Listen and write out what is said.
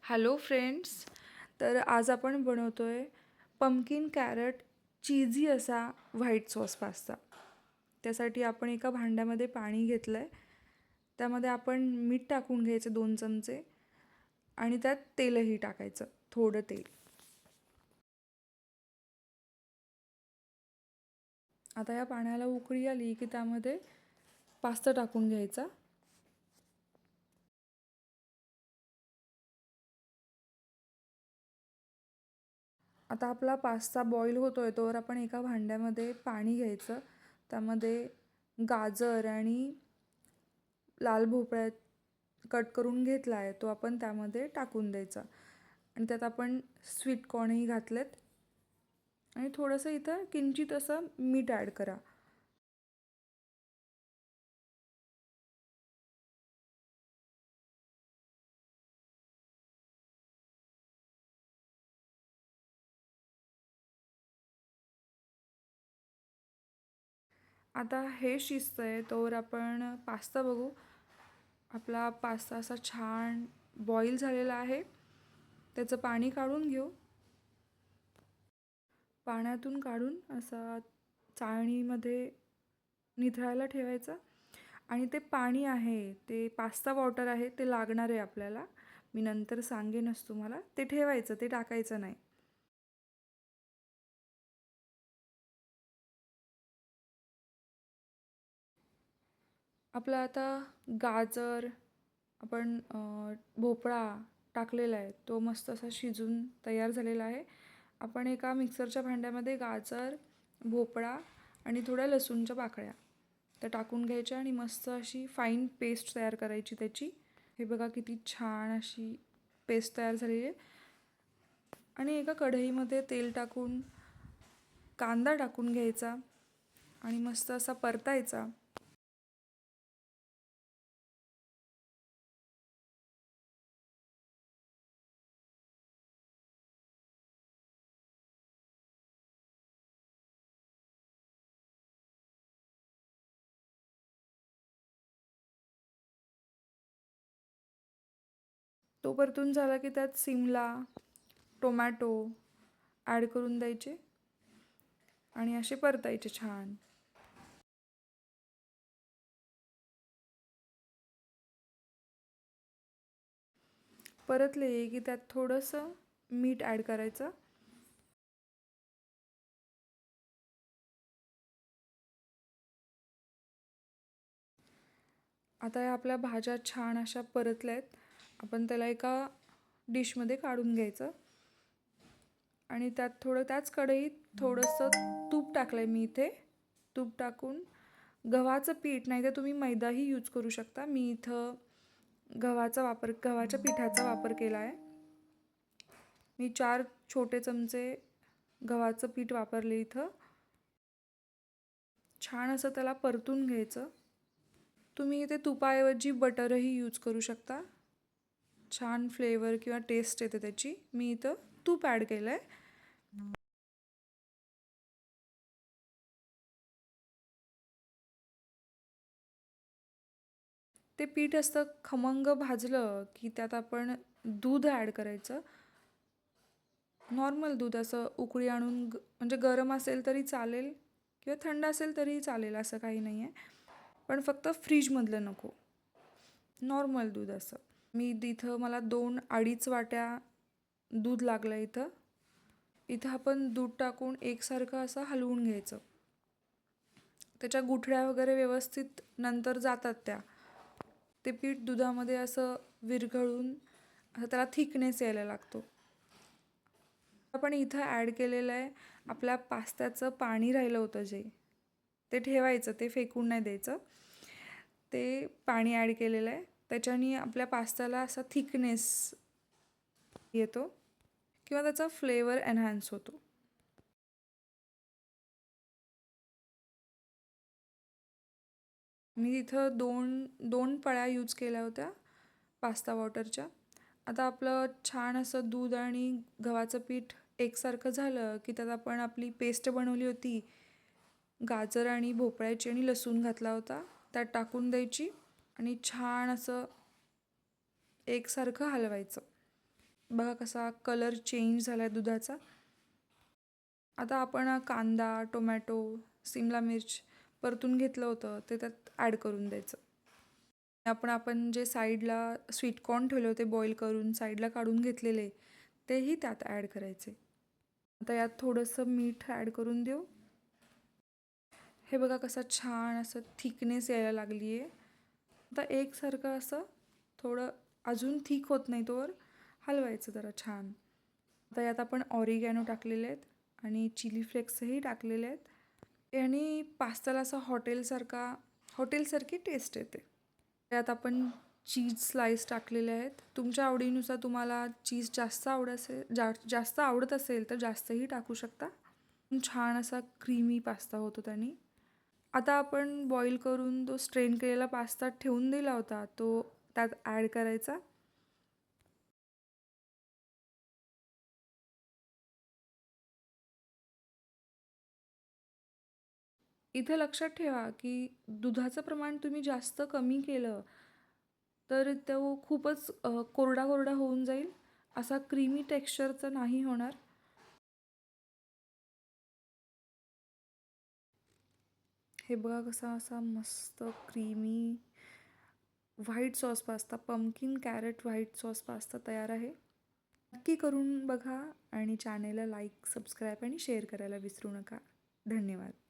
Hello friends. तर आज आपण बनवतो आहे पंपकिन कॅरट चीझी असा व्हाईट सॉस पास्ता. त्यासाठी आपण एका भांड्यामध्ये पाणी घेतलं आहे. त्यामध्ये आपण मीठ टाकून घ्यायचं 2 चमचे आणि त्यात तेलही टाकायचं, थोडं तेल. आता या पाण्याला उकळी आली की त्यामध्ये पास्ता टाकून घ्यायचा. आता आपला पास्ता बॉईल होतो आहे तोवर आपण एका भांड्यामध्ये पाणी घ्यायचं. त्यामध्ये गाजर आणि लाल भोपळा कट करून घेतला आहे तो आपण त्यामध्ये टाकून द्यायचा. आणि त्यात आपण स्वीट कॉर्नही घातलेत आणि थोडंसं इथं किंचित असं मीठ ॲड करा. आता हे शिजतं आहे तोवर आपण पास्ता बघू. आपला पास्ता असा छान बॉईल झालेला आहे. त्याचं पाणी काढून घेऊ. पाण्यातून काढून असा चाळणीमध्ये निथळायला ठेवायचा. आणि ते पाणी आहे, ते पास्ता वॉटर आहे, ते लागणार आहे आपल्याला. मी नंतर सांगेनच तुम्हाला. ते ठेवायचं, ते टाकायचं नाही. आपलं आता गाजर आपण भोपळा टाकलेला आहे, तो मस्त असा शिजून तयार झालेला आहे. आपण एका मिक्सरच्या भांड्यामध्ये गाजर, भोपळा आणि थोड्या लसूणच्या पाकळ्या त्या टाकून घ्यायच्या आणि मस्त अशी फाईन पेस्ट तयार करायची त्याची. हे बघा किती छान अशी पेस्ट तयार झालेली आहे. आणि एका कढईमध्ये तेल टाकून कांदा टाकून घ्यायचा आणि मस्त असा परतायचा. तो परतून झाला की त्यात सिमला, टोमॅटो ॲड करून द्यायचे आणि असे परतायचे छान. परतले की त्यात थोडंसं मीठ ॲड करायचं. आता या आपल्या भाज्या छान अशा परतल्या आहेत. आपण त्याला एका डिशमध्ये काढून घ्यायचं आणि त्यात थोडं त्याच कढईत थोडंसं तूप टाकलं आहे मी इथे. तूप टाकून गव्हाचं पीठ, नाही तर तुम्ही मैदाही यूज करू शकता. मी इथं गव्हाच्या पिठाचा वापर केला आहे. मी 4 छोटे चमचे गव्हाचं पीठ वापरले इथं. छान असं त्याला परतून घ्यायचं. तुम्ही इथे तुपाऐवजी बटरही यूज करू शकता. छान फ्लेवर किंवा टेस्ट येते त्याची. मी इथं तूप ॲड केलं आहे. ते पीठ असतं खमंग भाजलं की त्यात आपण दूध ॲड करायचं. नॉर्मल दूध असं उकळी आणून म्हणजे गरम असेल तरी चालेल किंवा थंड असेल तरीही चालेल, असं काही नाही आहे. पण फक्त फ्रीजमधलं नको, नॉर्मल दूध असं. मी इथं मला 2-2.5 वाट्या दूध लागलं इथं. इथं आपण दूध टाकून एकसारखं असं हलवून घ्यायचं. त्याच्या गुठळ्या वगैरे व्यवस्थित नंतर जातात त्या. ते पीठ दुधामध्ये असं विरघळून असं त्याला थिकनेस यायला लागतो. आपण इथं ॲड केलेलं आहे आपल्या पास्त्याचं पाणी राहिलं होतं जे, ते ठेवायचं, ते फेकून नाही द्यायचं. ते पाणी ॲड केलेलं आहे. त्याच्याने आपल्या पास्त्याला असा थिकनेस येतो किंवा त्याचा फ्लेवर एन्हान्स होतो. मी इथं 2 पळ्या यूज केल्या होत्या पास्ता वॉटरच्या. आता आपलं छान असं दूध आणि गव्हाचं पीठ एकसारखं झालं की त्यात आपण आपली पेस्ट बनवली होती गाजर आणि भोपळ्याची आणि लसूण घातला होता, त्यात टाकून द्यायची आणि छान असं एकसारखं हलवायचं. बघा कसा कलर चेंज झाला आहे दुधाचा. आता आपण कांदा, टोमॅटो, सिमला मिर्च परतून घेतलं होतं ते त्यात ॲड करून द्यायचं. आपण जे साईडला स्वीट कॉर्न ठेवले होते बॉईल करून साईडला काढून घेतलेले, तेही त्यात ॲड करायचे. आता यात थोडंसं मीठ ॲड करून देऊ. हे बघा कसं छान असं थिकनेस यायला लागली आहे. आता एकसारखं असं थोडं अजून थिक होत नाही तोवर हलवायचं जरा छान. आता यात आपण ऑरिगॅनो टाकलेले आहेत आणि चिली फ्लेक्सही टाकलेले आहेत आणि पास्ताला असा हॉटेलसारखी टेस्ट येते. त्यात आपण चीज स्लाईस टाकलेले आहेत. तुमच्या आवडीनुसार तुम्हाला चीज जास्त आवडत असेल तर जास्तही टाकू शकता. छान असा क्रीमी पास्ता होतो त्याने. आता आपण बॉईल करून तो स्ट्रेन केलेला पास्ता ठेवून दिला होता तो त्यात ॲड करायचा. इथे लक्षात ठेवा की दुधाचं प्रमाण तुम्ही जास्त कमी केलं तर तो खूपच कोरडा कोरडा होऊन जाईल. असा क्रीमी टेक्स्चरचा नाही होणार. हे बघा कसा असा मस्त creamy white sauce pasta, pumpkin carrot white sauce pasta तयार आहे. नक्की करून बघा आणि चॅनेलला लाईक, सबस्क्राईब आणि शेअर करायला विसरू नका. धन्यवाद.